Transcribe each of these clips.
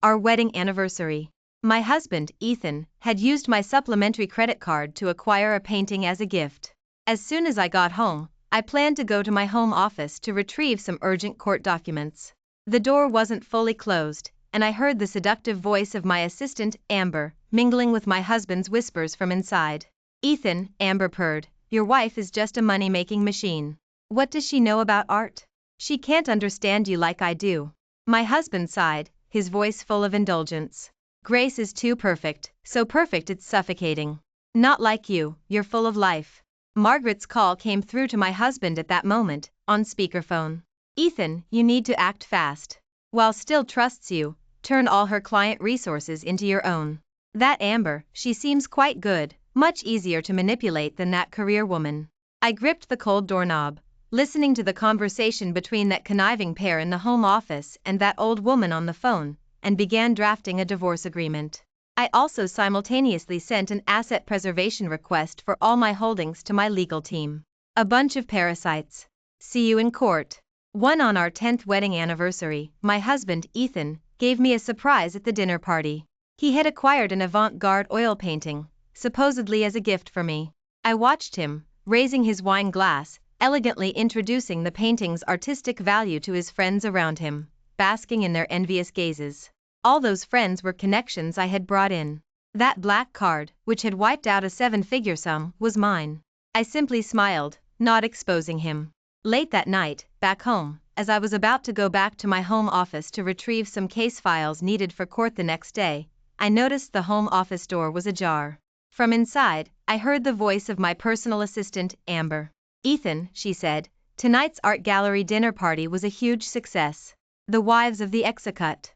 Our wedding anniversary. My husband, Ethan, had used my supplementary credit card to acquire a painting as a gift. As soon as I got home, I planned to go to my home office to retrieve some urgent court documents. The door wasn't fully closed, and I heard the seductive voice of my assistant, Amber, mingling with my husband's whispers from inside. "Ethan," Amber purred, "your wife is just a money-making machine. What does she know about art? She can't understand you like I do." My husband sighed, his voice full of indulgence. "Grace is too perfect, so perfect it's suffocating. Not like you, you're full of life." Margaret's call came through to my husband at that moment, on speakerphone. "Ethan, you need to act fast. While still trusts you, turn all her client resources into your own. That Amber, she seems quite good, much easier to manipulate than that career woman." I gripped the cold doorknob, listening to the conversation between that conniving pair in the home office and that old woman on the phone, and began drafting a divorce agreement. I also simultaneously sent an asset preservation request for all my holdings to my legal team. A bunch of parasites. See you in court. One on our 10th wedding anniversary, my husband, Ethan, gave me a surprise at the dinner party. He had acquired an avant-garde oil painting, supposedly as a gift for me. I watched him, raising his wine glass, elegantly introducing the painting's artistic value to his friends around him, basking in their envious gazes. All those friends were connections I had brought in. That black card, which had wiped out a 7-figure sum, was mine. I simply smiled, not exposing him. Late that night, back home, as I was about to go back to my home office to retrieve some case files needed for court the next day, I noticed the home office door was ajar. From inside, I heard the voice of my personal assistant, Amber. "Ethan," she said, "tonight's art gallery dinner party was a huge success. The wives of the execute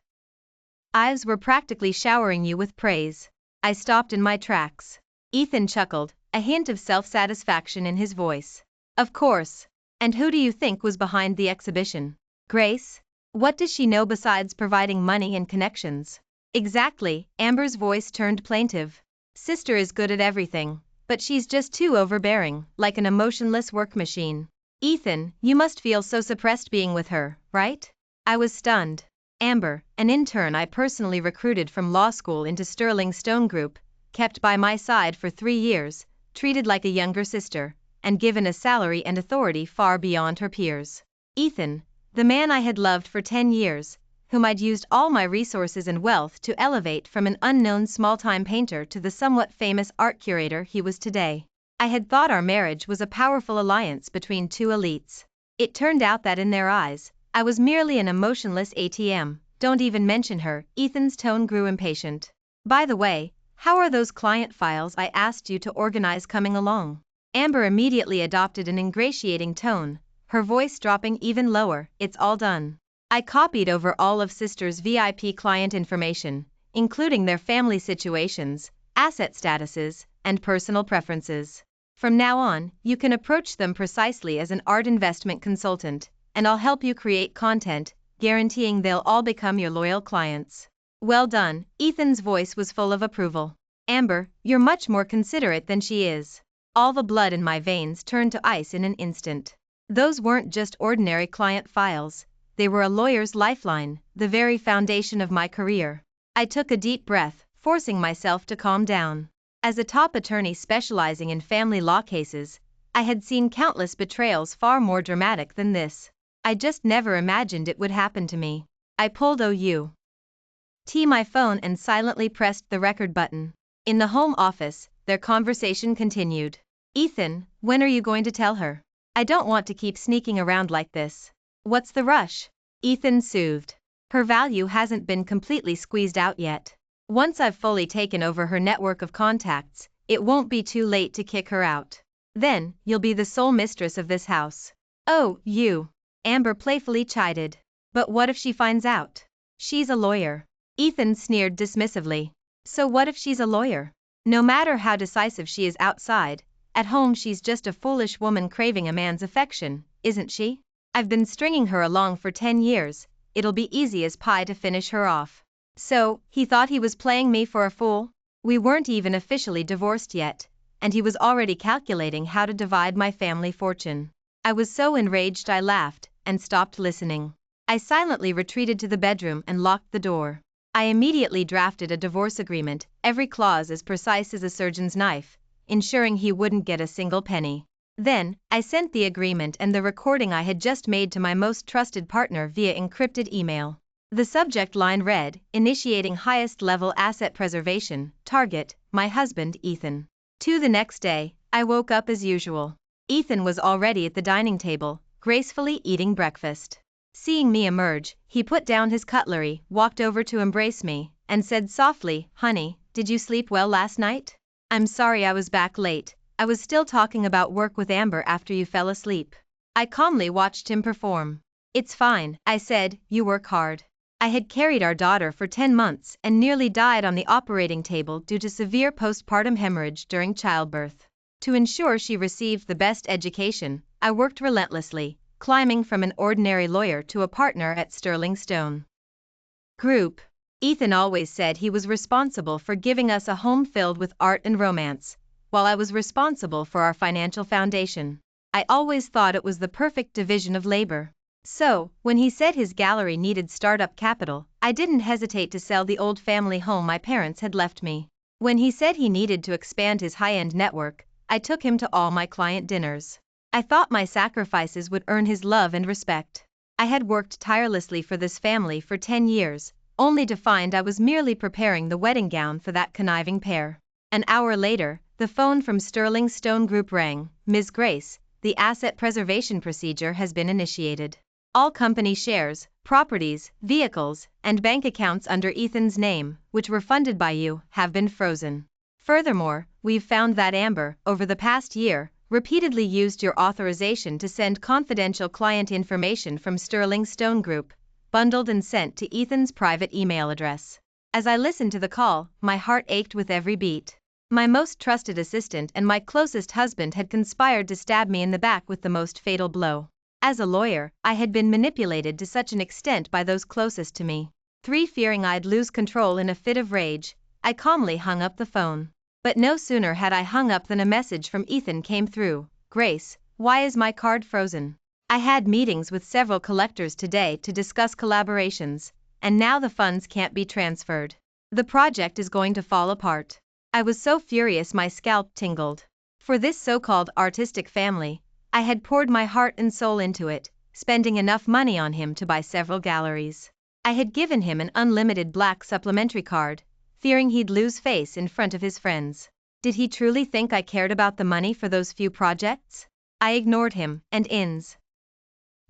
Ives were practically showering you with praise." I stopped in my tracks. Ethan chuckled, a hint of self-satisfaction in his voice. "Of course. And who do you think was behind the exhibition? Grace? What does she know besides providing money and connections?" "Exactly," Amber's voice turned plaintive. "Sister is good at everything, but she's just too overbearing, like an emotionless work machine. Ethan, you must feel so suppressed being with her, right?" I was stunned. Amber, an intern I personally recruited from law school into Sterling Stone Group, kept by my side for 3 years, treated like a younger sister, and given a salary and authority far beyond her peers. Ethan, the man I had loved for 10 years, whom I'd used all my resources and wealth to elevate from an unknown small-time painter to the somewhat famous art curator he was today. I had thought our marriage was a powerful alliance between two elites. It turned out that in their eyes, I was merely an emotionless ATM. "Don't even mention her," Ethan's tone grew impatient. "By the way, how are those client files I asked you to organize coming along?" Amber immediately adopted an ingratiating tone, her voice dropping even lower. "It's all done. I copied over all of Sister's VIP client information, including their family situations, asset statuses, and personal preferences. From now on, you can approach them precisely as an art investment consultant, and I'll help you create content, guaranteeing they'll all become your loyal clients." "Well done," Ethan's voice was full of approval. "Amber, you're much more considerate than she is." All the blood in my veins turned to ice in an instant. Those weren't just ordinary client files, they were a lawyer's lifeline, the very foundation of my career. I took a deep breath, forcing myself to calm down. As a top attorney specializing in family law cases, I had seen countless betrayals far more dramatic than this. I just never imagined it would happen to me. I pulled my phone and silently pressed the record button. In the home office, their conversation continued. "Ethan, when are you going to tell her? I don't want to keep sneaking around like this." "What's the rush?" Ethan soothed. "Her value hasn't been completely squeezed out yet. Once I've fully taken over her network of contacts, it won't be too late to kick her out. Then, you'll be the sole mistress of this house." "Oh, you," Amber playfully chided. "But what if she finds out? She's a lawyer." Ethan sneered dismissively. "So what if she's a lawyer? No matter how decisive she is outside, at home she's just a foolish woman craving a man's affection, isn't she? I've been stringing her along for 10 years, it'll be easy as pie to finish her off." So, he thought he was playing me for a fool? We weren't even officially divorced yet, and he was already calculating how to divide my family fortune. I was so enraged I laughed, and stopped listening. I silently retreated to the bedroom and locked the door. I immediately drafted a divorce agreement, every clause as precise as a surgeon's knife, ensuring he wouldn't get a single penny. Then, I sent the agreement and the recording I had just made to my most trusted partner via encrypted email. The subject line read, "Initiating highest level asset preservation, target, my husband Ethan." The next day, I woke up as usual. Ethan was already at the dining table, gracefully eating breakfast. Seeing me emerge, he put down his cutlery, walked over to embrace me, and said softly, "Honey, did you sleep well last night? I'm sorry I was back late. I was still talking about work with Amber after you fell asleep." I calmly watched him perform. "It's fine," I said, "you work hard." I had carried our daughter for 10 months and nearly died on the operating table due to severe postpartum hemorrhage during childbirth. To ensure she received the best education, I worked relentlessly, climbing from an ordinary lawyer to a partner at Sterling Stone Group. Ethan always said he was responsible for giving us a home filled with art and romance, while I was responsible for our financial foundation. I always thought it was the perfect division of labor. So, when he said his gallery needed startup capital, I didn't hesitate to sell the old family home my parents had left me. When he said he needed to expand his high-end network, I took him to all my client dinners. I thought my sacrifices would earn his love and respect. I had worked tirelessly for this family for 10 years, only to find I was merely preparing the wedding gown for that conniving pair. An hour later, the phone from Sterling Stone Group rang. "Ms. Grace, the asset preservation procedure has been initiated. All company shares, properties, vehicles, and bank accounts under Ethan's name, which were funded by you, have been frozen. Furthermore, we've found that Amber, over the past year, repeatedly used your authorization to send confidential client information from Sterling Stone Group, bundled and sent to Ethan's private email address." As I listened to the call, my heart ached with every beat. My most trusted assistant and my closest husband had conspired to stab me in the back with the most fatal blow. As a lawyer, I had been manipulated to such an extent by those closest to me. Fearing I'd lose control in a fit of rage, I calmly hung up the phone. But no sooner had I hung up than a message from Ethan came through. "Grace, why is my card frozen? I had meetings with several collectors today to discuss collaborations, and now the funds can't be transferred. The project is going to fall apart." I was so furious my scalp tingled. For this so-called artistic family, I had poured my heart and soul into it, spending enough money on him to buy several galleries. I had given him an unlimited black supplementary card, fearing he'd lose face in front of his friends. Did he truly think I cared about the money for those few projects? I ignored him, and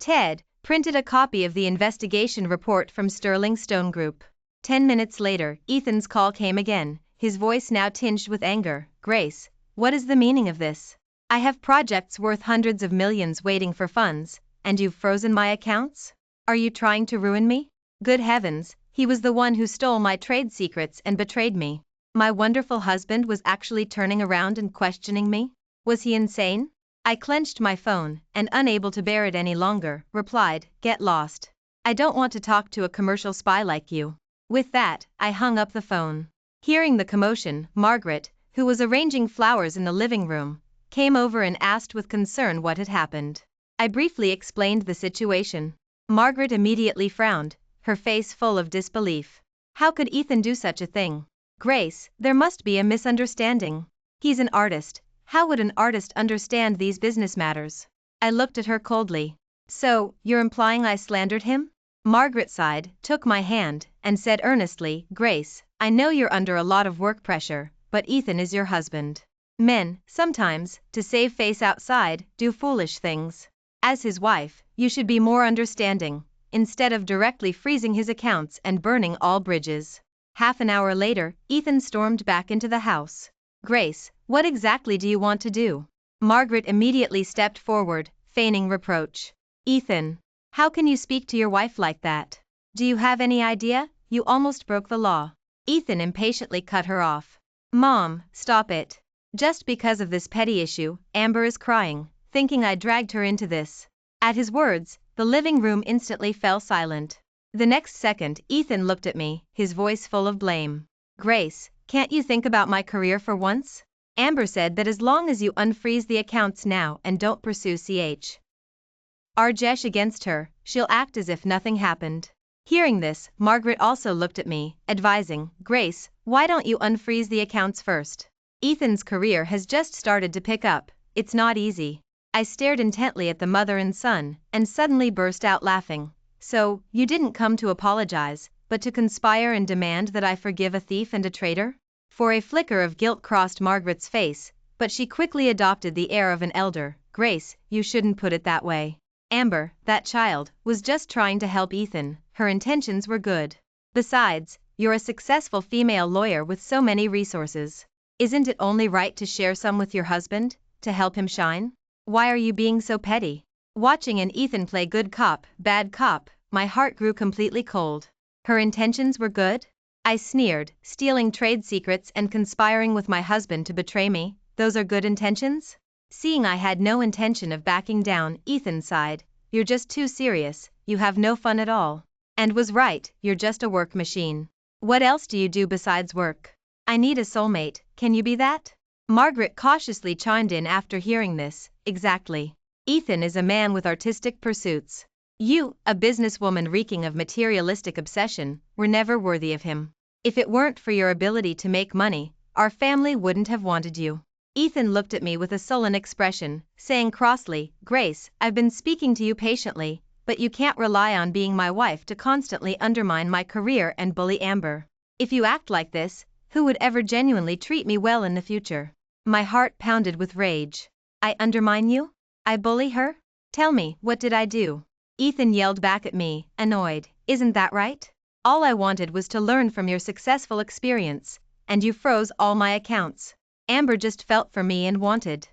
Ted printed a copy of the investigation report from Sterling Stone Group. 10 minutes later, Ethan's call came again, his voice now tinged with anger. "Grace, what is the meaning of this? I have projects worth hundreds of millions waiting for funds, and you've frozen my accounts? Are you trying to ruin me?" Good heavens, he was the one who stole my trade secrets and betrayed me. My wonderful husband was actually turning around and questioning me? Was he insane? I clenched my phone, and unable to bear it any longer, replied, "Get lost. I don't want to talk to a commercial spy like you." With that, I hung up the phone. Hearing the commotion, Margaret, who was arranging flowers in the living room, came over and asked with concern what had happened. I briefly explained the situation. Margaret immediately frowned, her face full of disbelief. How could Ethan do such a thing? "Grace, there must be a misunderstanding. He's an artist. How would an artist understand these business matters?" I looked at her coldly. "So, you're implying I slandered him?" Margaret sighed, took my hand, and said earnestly, "Grace, I know you're under a lot of work pressure, but Ethan is your husband. Men, sometimes, to save face outside, do foolish things. As his wife, you should be more understanding, instead of directly freezing his accounts and burning all bridges." Half an hour later, Ethan stormed back into the house. "Grace, what exactly do you want to do?" Margaret immediately stepped forward, feigning reproach. "Ethan, how can you speak to your wife like that? Do you have any idea? You almost broke the law." Ethan impatiently cut her off. "Mom, stop it. Just because of this petty issue, Amber is crying, thinking I dragged her into this." At his words, the living room instantly fell silent. The next second, Ethan looked at me, his voice full of blame. "Grace, can't you think about my career for once? Amber said that as long as you unfreeze the accounts now and don't pursue Ch. Rajesh against her, she'll act as if nothing happened. Hearing this, Margaret also looked at me, advising, Grace, why don't you unfreeze the accounts first? Ethan's career has just started to pick up, it's not easy. I stared intently at the mother and son, and suddenly burst out laughing. So, you didn't come to apologize, but to conspire and demand that I forgive a thief and a traitor? For a flicker of guilt crossed Margaret's face, but she quickly adopted the air of an elder. Grace, you shouldn't put it that way. Amber, that child, was just trying to help Ethan, her intentions were good. Besides, you're a successful female lawyer with so many resources. Isn't it only right to share some with your husband, to help him shine? Why are you being so petty? Watching an Ethan play good cop, bad cop, my heart grew completely cold. Her intentions were good? I sneered, stealing trade secrets and conspiring with my husband to betray me, those are good intentions? Seeing I had no intention of backing down, Ethan sighed, you're just too serious, you have no fun at all. And was right, you're just a work machine. What else do you do besides work? I need a soulmate, can you be that? Margaret cautiously chimed in after hearing this, exactly. Ethan is a man with artistic pursuits. You, a businesswoman reeking of materialistic obsession, were never worthy of him. If it weren't for your ability to make money, our family wouldn't have wanted you. Ethan looked at me with a sullen expression, saying crossly, Grace, I've been speaking to you patiently, but you can't rely on being my wife to constantly undermine my career and bully Amber. If you act like this, who would ever genuinely treat me well in the future? My heart pounded with rage. I undermine you? I bully her? Tell me, what did I do? Ethan yelled back at me, annoyed, isn't that right? All I wanted was to learn from your successful experience, and you froze all my accounts. Amber just felt for me and wanted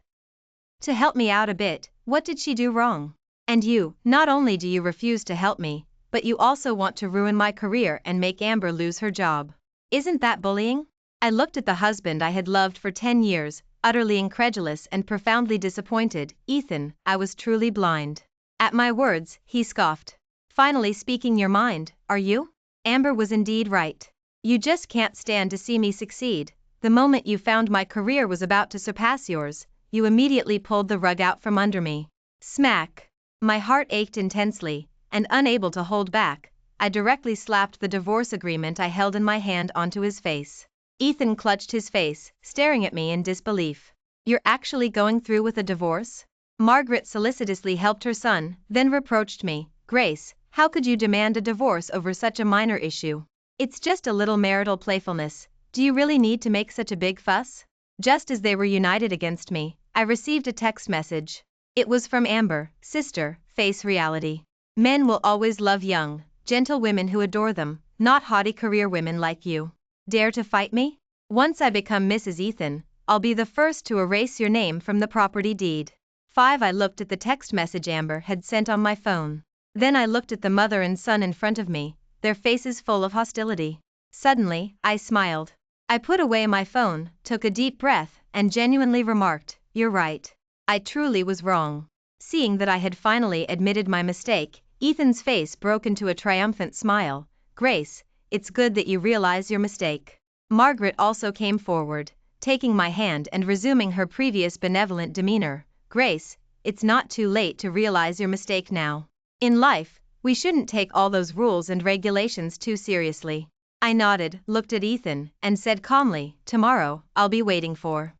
to help me out a bit, what did she do wrong? And you, not only do you refuse to help me, but you also want to ruin my career and make Amber lose her job. Isn't that bullying? I looked at the husband I had loved for 10 years, utterly incredulous and profoundly disappointed. Ethan, I was truly blind. At my words, he scoffed. Finally speaking your mind, are you? Amber was indeed right. You just can't stand to see me succeed. The moment you found my career was about to surpass yours, you immediately pulled the rug out from under me. Smack! My heart ached intensely, and unable to hold back, I directly slapped the divorce agreement I held in my hand onto his face. Ethan clutched his face, staring at me in disbelief. You're actually going through with a divorce? Margaret solicitously helped her son, then reproached me. Grace, how could you demand a divorce over such a minor issue? It's just a little marital playfulness. Do you really need to make such a big fuss? Just as they were united against me, I received a text message. It was from Amber, sister, face reality. Men will always love young, gentle women who adore them, not haughty career women like you. Dare to fight me? Once I become Mrs. Ethan, I'll be the first to erase your name from the property deed. 5. I looked at the text message Amber had sent on my phone. Then I looked at the mother and son in front of me, their faces full of hostility. Suddenly, I smiled. I put away my phone, took a deep breath, and genuinely remarked, you're right. I truly was wrong. Seeing that I had finally admitted my mistake, Ethan's face broke into a triumphant smile. Grace, it's good that you realize your mistake. Margaret also came forward, taking my hand and resuming her previous benevolent demeanor. Grace, it's not too late to realize your mistake now. In life, we shouldn't take all those rules and regulations too seriously. I nodded, looked at Ethan, and said calmly, tomorrow, I'll be waiting for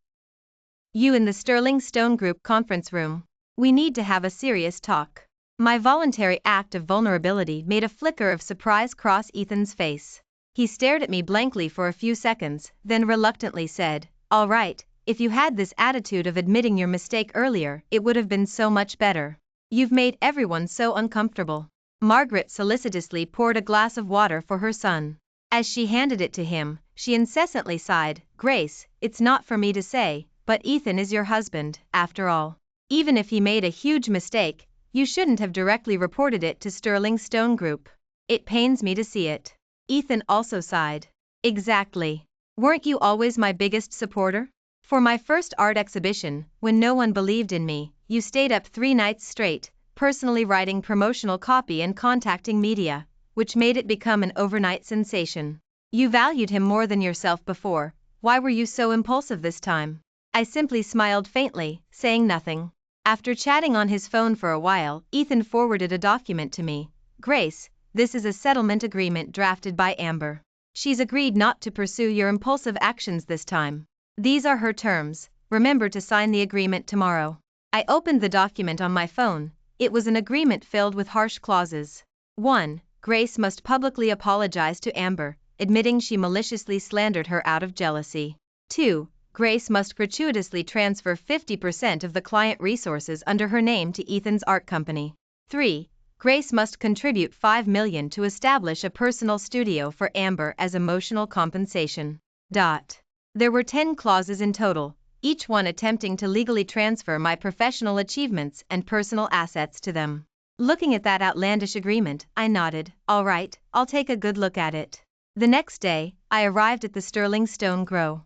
you in the Sterling Stone Group conference room. We need to have a serious talk. My voluntary act of vulnerability made a flicker of surprise cross Ethan's face. He stared at me blankly for a few seconds, then reluctantly said, all right, if you had this attitude of admitting your mistake earlier, it would have been so much better. You've made everyone so uncomfortable. Margaret solicitously poured a glass of water for her son. As she handed it to him, she incessantly sighed, Grace, it's not for me to say, but Ethan is your husband, after all. Even if he made a huge mistake, you shouldn't have directly reported it to Sterling Stone Group. It pains me to see it. Ethan also sighed. Exactly. Weren't you always my biggest supporter? For my first art exhibition, when no one believed in me, you stayed up 3 nights straight, personally writing promotional copy and contacting media, which made it become an overnight sensation. You valued him more than yourself before, why were you so impulsive this time? I simply smiled faintly, saying nothing. After chatting on his phone for a while, Ethan forwarded a document to me. Grace, This is a settlement agreement drafted by Amber. She's agreed not to pursue your impulsive actions this time. These are her terms. Remember to sign the agreement tomorrow." I opened the document on my phone. It was an agreement filled with harsh clauses. 1. Grace must publicly apologize to Amber, admitting she maliciously slandered her out of jealousy. 2. Grace must gratuitously transfer 50% of the client resources under her name to Ethan's art company. 3. Grace must contribute $5 million to establish a personal studio for Amber as emotional compensation. There were 10 clauses in total, each one attempting to legally transfer my professional achievements and personal assets to them. Looking at that outlandish agreement, I nodded. "All right, I'll take a good look at it." The next day, I arrived at the Sterling Stone Grow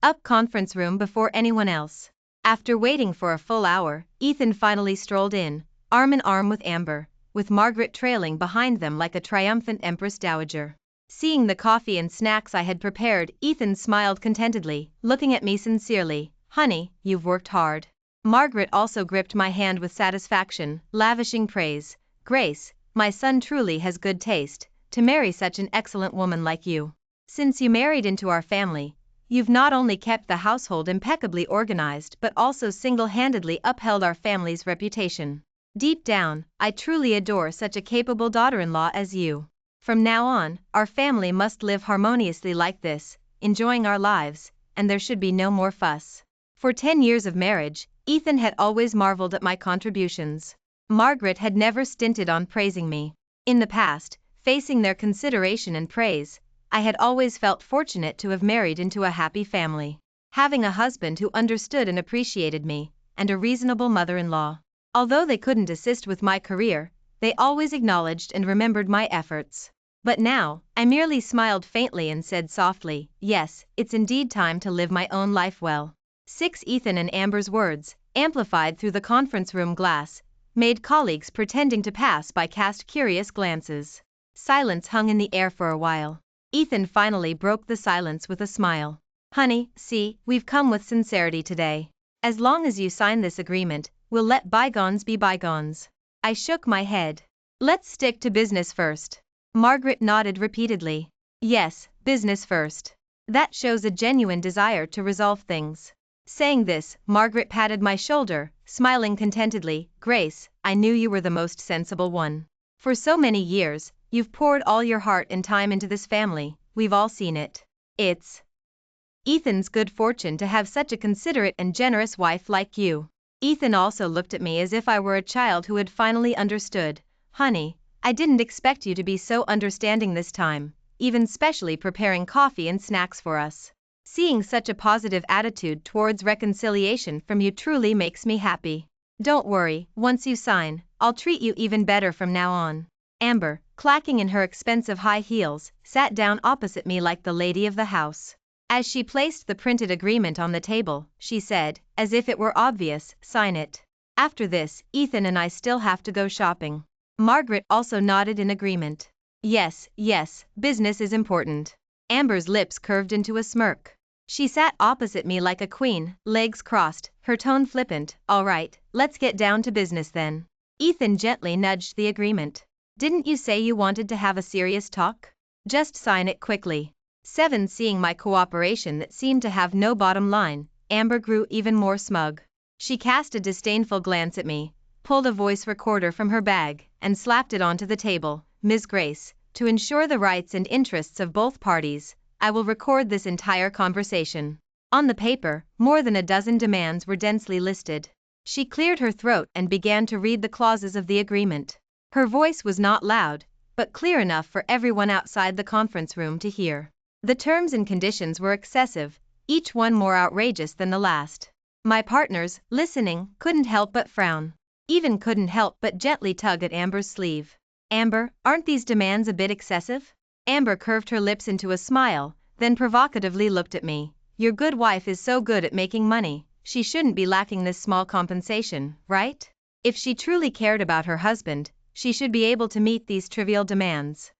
Up conference room before anyone else. After waiting for a full hour, Ethan finally strolled in, arm in arm with Amber, with Margaret trailing behind them like a triumphant Empress Dowager. Seeing the coffee and snacks I had prepared, Ethan smiled contentedly, looking at me sincerely. "Honey, you've worked hard." Margaret also gripped my hand with satisfaction, lavishing praise. "Grace, my son truly has good taste, to marry such an excellent woman like you. Since you married into our family, you've not only kept the household impeccably organized but also single-handedly upheld our family's reputation. Deep down, I truly adore such a capable daughter-in-law as you. From now on, our family must live harmoniously like this, enjoying our lives, and there should be no more fuss." For 10 years of marriage, Ethan had always marveled at my contributions. Margaret had never stinted on praising me. In the past, facing their consideration and praise, I had always felt fortunate to have married into a happy family, having a husband who understood and appreciated me, and a reasonable mother-in-law. Although they couldn't assist with my career, they always acknowledged and remembered my efforts. But now, I merely smiled faintly and said softly, "Yes, it's indeed time to live my own life well." 6. Ethan and Amber's words, amplified through the conference room glass, made colleagues pretending to pass by cast curious glances. Silence hung in the air for a while. Ethan finally broke the silence with a smile. "Honey, see, we've come with sincerity today. As long as you sign this agreement, we'll let bygones be bygones." I shook my head. "Let's stick to business first." Margaret nodded repeatedly. "Yes, business first. That shows a genuine desire to resolve things." Saying this, Margaret patted my shoulder, smiling contentedly. "Grace, I knew you were the most sensible one. For so many years, you've poured all your heart and time into this family, we've all seen it. It's Ethan's good fortune to have such a considerate and generous wife like you." Ethan also looked at me as if I were a child who had finally understood. "Honey, I didn't expect you to be so understanding this time, even specially preparing coffee and snacks for us. Seeing such a positive attitude towards reconciliation from you truly makes me happy. Don't worry, once you sign, I'll treat you even better from now on." Amber, clacking in her expensive high heels, sat down opposite me like the lady of the house. As she placed the printed agreement on the table, she said, as if it were obvious, "Sign it. After this, Ethan and I still have to go shopping." Margaret also nodded in agreement. Yes, business is important." Amber's lips curved into a smirk. She sat opposite me like a queen, legs crossed, her tone flippant. "All right, let's get down to business then." Ethan gently nudged the agreement. "Didn't you say you wanted to have a serious talk? Just sign it quickly." 7. Seeing my cooperation that seemed to have no bottom line, Amber grew even more smug. She cast a disdainful glance at me, pulled a voice recorder from her bag, and slapped it onto the table. "Ms. Grace, to ensure the rights and interests of both parties, I will record this entire conversation." On the paper, more than a dozen demands were densely listed. She cleared her throat and began to read the clauses of the agreement. Her voice was not loud, but clear enough for everyone outside the conference room to hear. The terms and conditions were excessive, each one more outrageous than the last. My partners, listening, couldn't help but frown. Even couldn't help but gently tug at Amber's sleeve. "Amber, aren't these demands a bit excessive?" Amber curved her lips into a smile, then provocatively looked at me. "Your good wife is so good at making money, she shouldn't be lacking this small compensation, right? If she truly cared about her husband, she should be able to meet these trivial demands."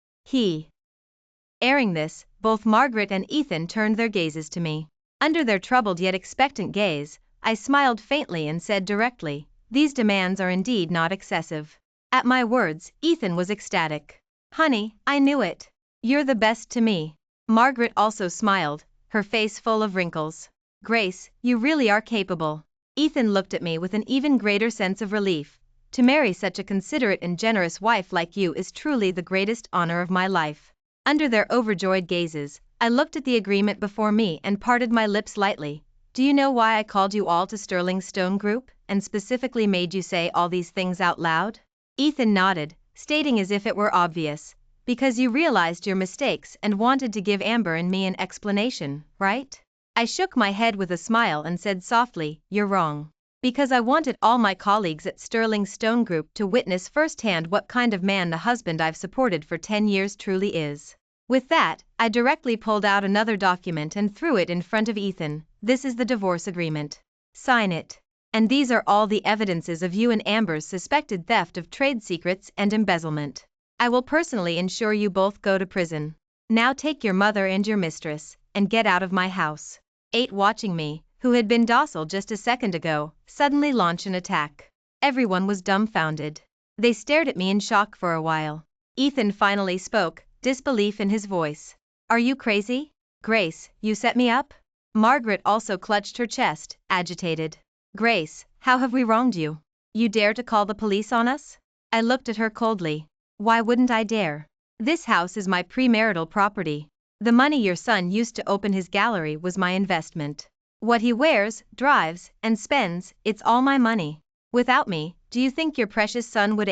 Airing this, both Margaret and Ethan turned their gazes to me. Under their troubled yet expectant gaze, I smiled faintly and said directly, "These demands are indeed not excessive." At my words, Ethan was ecstatic. Honey, I knew it. You're the best to me. Margaret also smiled, her face full of wrinkles. Grace, you really are capable. Ethan looked at me with an even greater sense of relief. To marry such a considerate and generous wife like you is truly the greatest honor of my life. Under their overjoyed gazes, I looked at the agreement before me and parted my lips lightly. Do you know why I called you all to Sterling Stone Group, and specifically made you say all these things out loud? Ethan nodded, stating as if it were obvious. Because you realized your mistakes and wanted to give Amber and me an explanation, right? I shook my head with a smile and said softly, you're wrong. Because I wanted all my colleagues at Sterling Stone Group to witness firsthand what kind of man the husband I've supported for 10 years truly is. With that, I directly pulled out another document and threw it in front of Ethan. This is the divorce agreement. Sign it. And these are all the evidences of you and Amber's suspected theft of trade secrets and embezzlement. I will personally ensure you both go to prison. Now take your mother and your mistress, and get out of my house. 8 watching me, who had been docile just a second ago, suddenly launch an attack. Everyone was dumbfounded. They stared at me in shock for a while. Ethan finally spoke, disbelief in his voice. Are you crazy? Grace, you set me up? Margaret also clutched her chest, agitated. Grace, how have we wronged you? You dare to call the police on us? I looked at her coldly. Why wouldn't I dare? This house is my premarital property. The money your son used to open his gallery was my investment. What he wears, drives, and spends, it's all my money. Without me, do you think your precious son would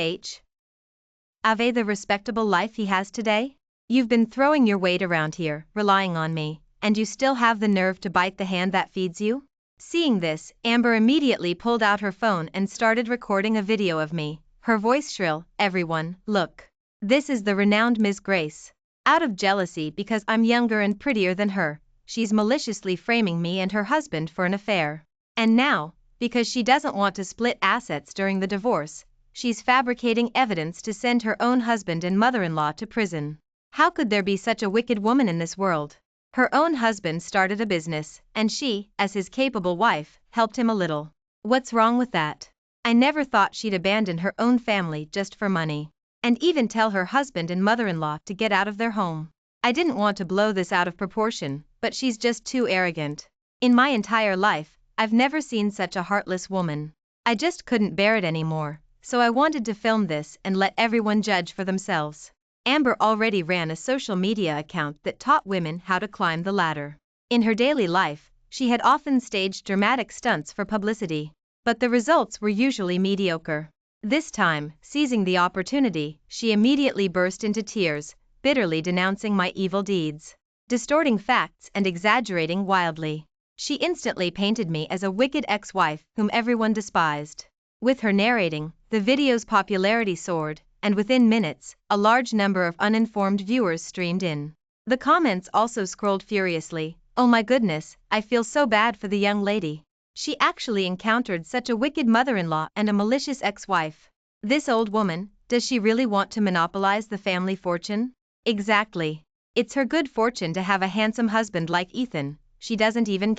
have the respectable life he has today? You've been throwing your weight around here, relying on me, and you still have the nerve to bite the hand that feeds you? Seeing this, Amber immediately pulled out her phone and started recording a video of me, her voice shrill, everyone, look. This is the renowned Miss Grace. Out of jealousy because I'm younger and prettier than her, she's maliciously framing me and her husband for an affair. And now, because she doesn't want to split assets during the divorce, she's fabricating evidence to send her own husband and mother-in-law to prison. How could there be such a wicked woman in this world? Her own husband started a business, and she, as his capable wife, helped him a little. What's wrong with that? I never thought she'd abandon her own family just for money. And even tell her husband and mother-in-law to get out of their home. I didn't want to blow this out of proportion, but she's just too arrogant. In my entire life, I've never seen such a heartless woman. I just couldn't bear it anymore, so I wanted to film this and let everyone judge for themselves. Amber already ran a social media account that taught women how to climb the ladder. In her daily life, she had often staged dramatic stunts for publicity, but the results were usually mediocre. This time, seizing the opportunity, she immediately burst into tears, bitterly denouncing my evil deeds, distorting facts and exaggerating wildly. She instantly painted me as a wicked ex-wife whom everyone despised. With her narrating, the video's popularity soared, and within minutes, a large number of uninformed viewers streamed in. The comments also scrolled furiously. Oh my goodness, I feel so bad for the young lady. She actually encountered such a wicked mother-in-law and a malicious ex-wife. This old woman, does she really want to monopolize the family fortune? Exactly. It's her good fortune to have a handsome husband like Ethan. She doesn't even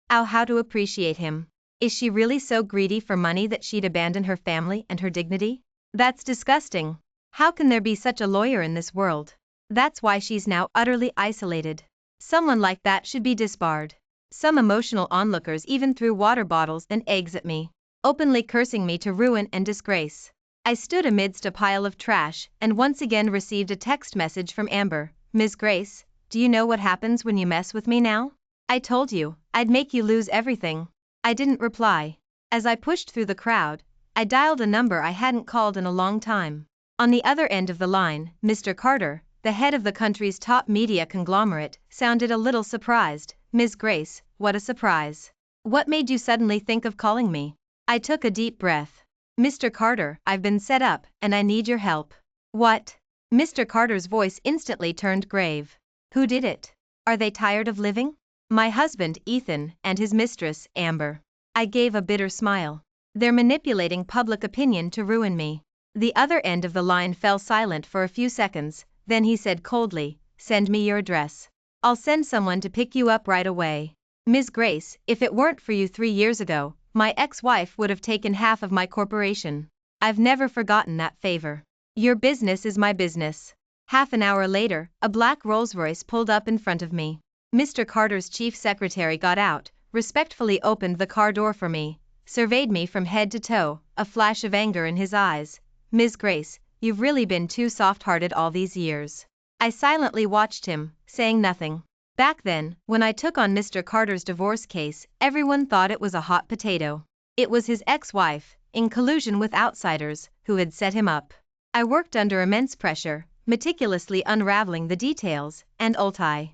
how to appreciate him. Is she really so greedy for money that she'd abandon her family and her dignity? That's disgusting. How can there be such a lawyer in this world? That's why she's now utterly isolated. Someone like that should be disbarred. Some emotional onlookers even threw water bottles and eggs at me, openly cursing me to ruin and disgrace. I stood amidst a pile of trash and once again received a text message from Amber. Ms. Grace, do you know what happens when you mess with me now? I told you, I'd make you lose everything. I didn't reply. As I pushed through the crowd, I dialed a number I hadn't called in a long time. On the other end of the line, Mr. Carter, the head of the country's top media conglomerate, sounded a little surprised. Ms. Grace, what a surprise. What made you suddenly think of calling me? I took a deep breath. Mr. Carter, I've been set up, and I need your help. What? Mr. Carter's voice instantly turned grave. Who did it? Are they tired of living? My husband, Ethan, and his mistress, Amber. I gave a bitter smile. They're manipulating public opinion to ruin me. The other end of the line fell silent for a few seconds, then he said coldly, send me your address. I'll send someone to pick you up right away. Ms. Grace, if it weren't for you 3 years ago, my ex-wife would have taken half of my corporation. I've never forgotten that favor. Your business is my business. Half an hour later, a black Rolls-Royce pulled up in front of me. Mr. Carter's chief secretary got out, respectfully opened the car door for me, surveyed me from head to toe, a flash of anger in his eyes. Ms. Grace, you've really been too soft-hearted all these years. I silently watched him, saying nothing. Back then, when I took on Mr. Carter's divorce case, everyone thought it was a hot potato. It was his ex-wife, in collusion with outsiders, who had set him up. I worked under immense pressure, meticulously unraveling the details, and ultimately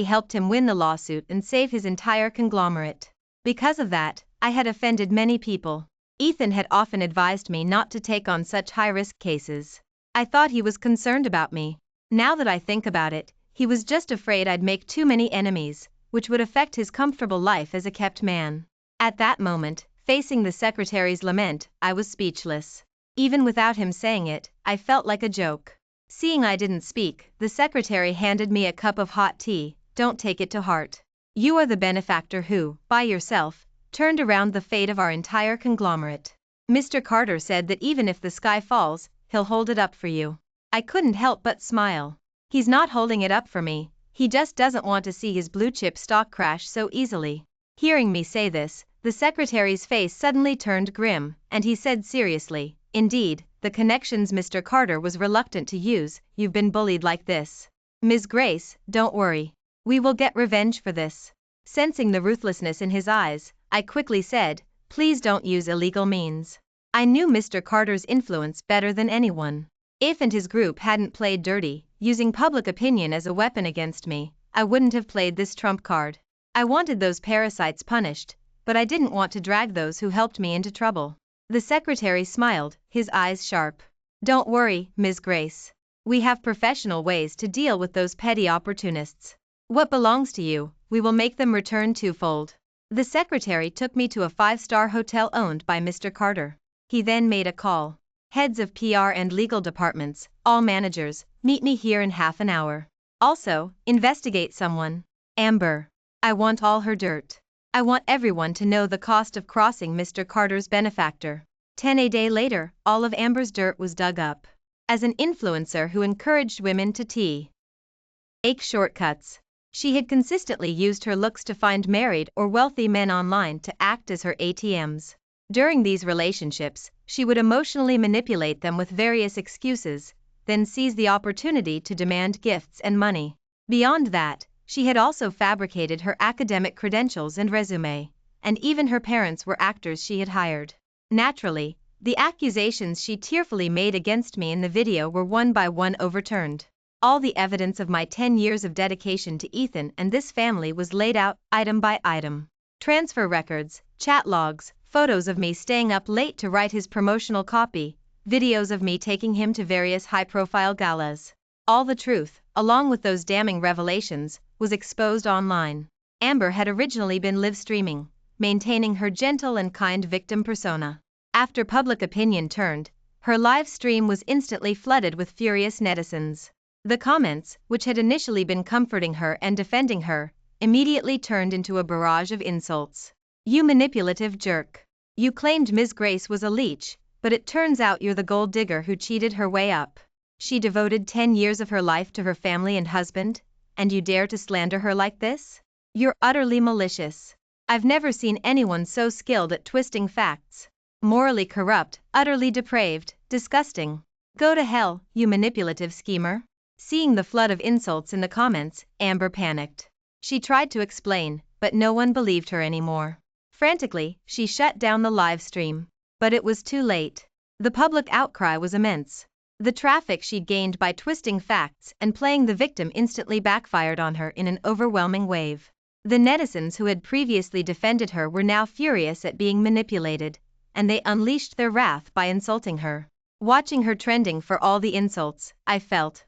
helped him win the lawsuit and save his entire conglomerate. Because of that, I had offended many people. Ethan had often advised me not to take on such high-risk cases. I thought he was concerned about me. Now that I think about it, he was just afraid I'd make too many enemies, which would affect his comfortable life as a kept man. At that moment, facing the secretary's lament, I was speechless. Even without him saying it, I felt like a joke. Seeing I didn't speak, the secretary handed me a cup of hot tea. Don't take it to heart. You are the benefactor who, by yourself, turned around the fate of our entire conglomerate. Mr. Carter said that even if the sky falls, he'll hold it up for you. I couldn't help but smile. He's not holding it up for me, he just doesn't want to see his blue-chip stock crash so easily. Hearing me say this, the secretary's face suddenly turned grim, and he said seriously, indeed, the connections Mr. Carter was reluctant to use. You've been bullied like this. Ms. Grace, don't worry. We will get revenge for this. Sensing the ruthlessness in his eyes, I quickly said, please don't use illegal means. I knew Mr. Carter's influence better than anyone. If and his group hadn't played dirty, using public opinion as a weapon against me, I wouldn't have played this trump card. I wanted those parasites punished, but I didn't want to drag those who helped me into trouble. The secretary smiled, his eyes sharp. Don't worry, Ms. Grace. We have professional ways to deal with those petty opportunists. What belongs to you, we will make them return twofold. The secretary took me to a 5-star hotel owned by Mr. Carter. He then made a call. Heads of PR and legal departments, all managers, meet me here in half an hour. Also, investigate someone. Amber. I want all her dirt. I want everyone to know the cost of crossing Mr. Carter's benefactor. 10 a day later, all of Amber's dirt was dug up. As an influencer who encouraged women to take shortcuts, she had consistently used her looks to find married or wealthy men online to act as her ATMs. During these relationships, she would emotionally manipulate them with various excuses, then seize the opportunity to demand gifts and money. Beyond that, she had also fabricated her academic credentials and resume, and even her parents were actors she had hired. Naturally, the accusations she tearfully made against me in the video were one by one overturned. All the evidence of my 10 years of dedication to Ethan and this family was laid out, item by item. Transfer records, chat logs, photos of me staying up late to write his promotional copy, videos of me taking him to various high-profile galas. All the truth, along with those damning revelations, was exposed online. Amber had originally been live streaming, maintaining her gentle and kind victim persona. After public opinion turned, her live stream was instantly flooded with furious netizens. The comments, which had initially been comforting her and defending her, immediately turned into a barrage of insults. You manipulative jerk. You claimed Ms. Grace was a leech, but it turns out you're the gold digger who cheated her way up. She devoted 10 years of her life to her family and husband, and you dare to slander her like this? You're utterly malicious. I've never seen anyone so skilled at twisting facts. Morally corrupt, utterly depraved, disgusting. Go to hell, you manipulative schemer. Seeing the flood of insults in the comments, Amber panicked. She tried to explain, but no one believed her anymore. Frantically, she shut down the live stream. But it was too late. The public outcry was immense. The traffic she'd gained by twisting facts and playing the victim instantly backfired on her in an overwhelming wave. The netizens who had previously defended her were now furious at being manipulated, and they unleashed their wrath by insulting her. Watching her trending for all the insults, I felt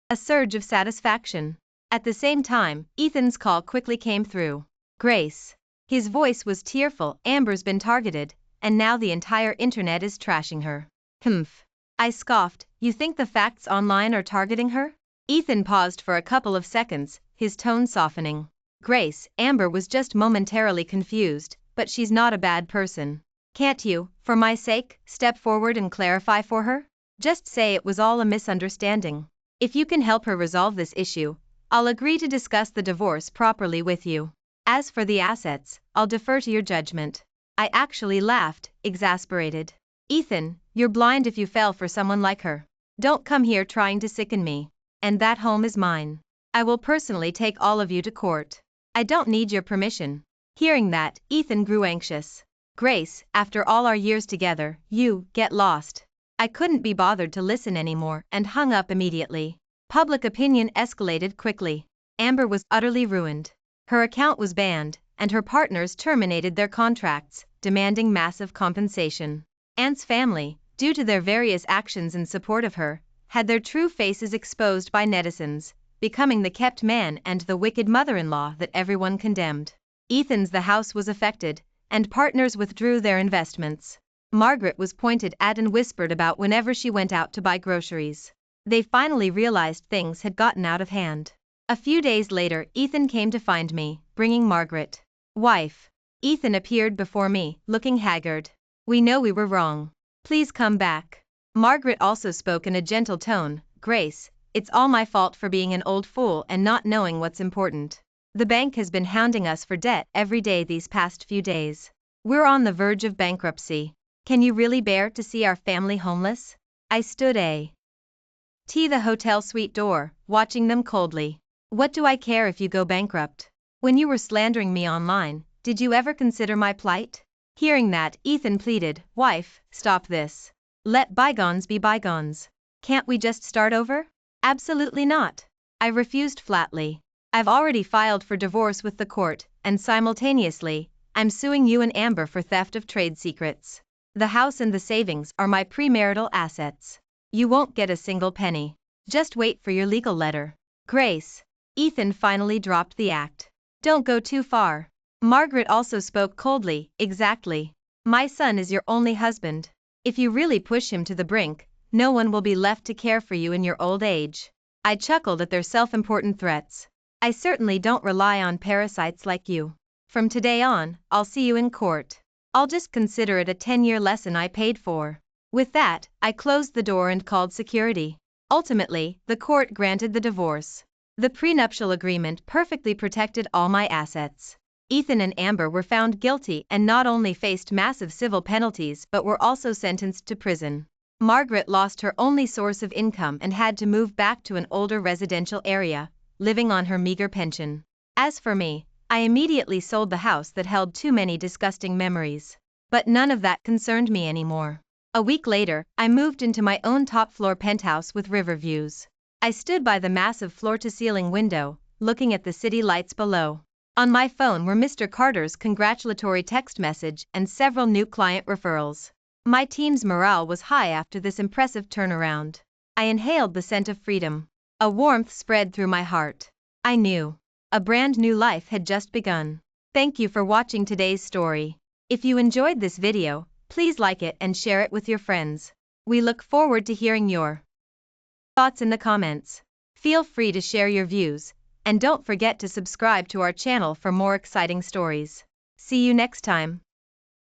a surge of satisfaction. At the same time, Ethan's call quickly came through. Grace. His voice was tearful. Amber's been targeted, and now the entire internet is trashing her. Humph. I scoffed. You think the facts online are targeting her? Ethan paused for a couple of seconds, his tone softening. Grace, Amber was just momentarily confused, but she's not a bad person. Can't you, for my sake, step forward and clarify for her? Just say it was all a misunderstanding. If you can help her resolve this issue, I'll agree to discuss the divorce properly with you. As for the assets, I'll defer to your judgment. I actually laughed, exasperated. Ethan, you're blind if you fell for someone like her. Don't come here trying to sicken me. And that home is mine. I will personally take all of you to court. I don't need your permission. Hearing that, Ethan grew anxious. Grace, after all our years together, you get lost. I couldn't be bothered to listen anymore and hung up immediately. Public opinion escalated quickly. Amber was utterly ruined. Her account was banned, and her partners terminated their contracts, demanding massive compensation. Anne's family, due to their various actions in support of her, had their true faces exposed by netizens, becoming the kept man and the wicked mother-in-law that everyone condemned. Ethan's the house was affected, and partners withdrew their investments. Margaret was pointed at and whispered about whenever she went out to buy groceries. They finally realized things had gotten out of hand. A few days later, Ethan came to find me, bringing Margaret. Wife. Ethan appeared before me, looking haggard. We know we were wrong. Please come back. Margaret also spoke in a gentle tone. Grace, it's all my fault for being an old fool and not knowing what's important. The bank has been hounding us for debt every day these past few days. We're on the verge of bankruptcy. Can you really bear to see our family homeless? I stood the hotel suite door, watching them coldly. What do I care if you go bankrupt? When you were slandering me online, did you ever consider my plight? Hearing that, Ethan pleaded, Wife, stop this. Let bygones be bygones. Can't we just start over? Absolutely not. I refused flatly. I've already filed for divorce with the court, and simultaneously, I'm suing you and Amber for theft of trade secrets. The house and the savings are my premarital assets. You won't get a single penny. Just wait for your legal letter. Grace. Ethan finally dropped the act. Don't go too far. Margaret also spoke coldly. Exactly. My son is your only husband. If you really push him to the brink, no one will be left to care for you in your old age. I chuckled at their self-important threats. I certainly don't rely on parasites like you. From today on, I'll see you in court. I'll just consider it a 10-year lesson I paid for. With that, I closed the door and called security. Ultimately, the court granted the divorce. The prenuptial agreement perfectly protected all my assets. Ethan and Amber were found guilty and not only faced massive civil penalties but were also sentenced to prison. Margaret lost her only source of income and had to move back to an older residential area, living on her meager pension. As for me, I immediately sold the house that held too many disgusting memories. But none of that concerned me anymore. A week later, I moved into my own top-floor penthouse with river views. I stood by the massive floor-to-ceiling window, looking at the city lights below. On my phone were Mr. Carter's congratulatory text message and several new client referrals. My team's morale was high after this impressive turnaround. I inhaled the scent of freedom. A warmth spread through my heart. I knew a brand new life had just begun. Thank you for watching today's story. If you enjoyed this video, please like it and share it with your friends. We look forward to hearing your thoughts in the comments. Feel free to share your views, and don't forget to subscribe to our channel for more exciting stories. See you next time.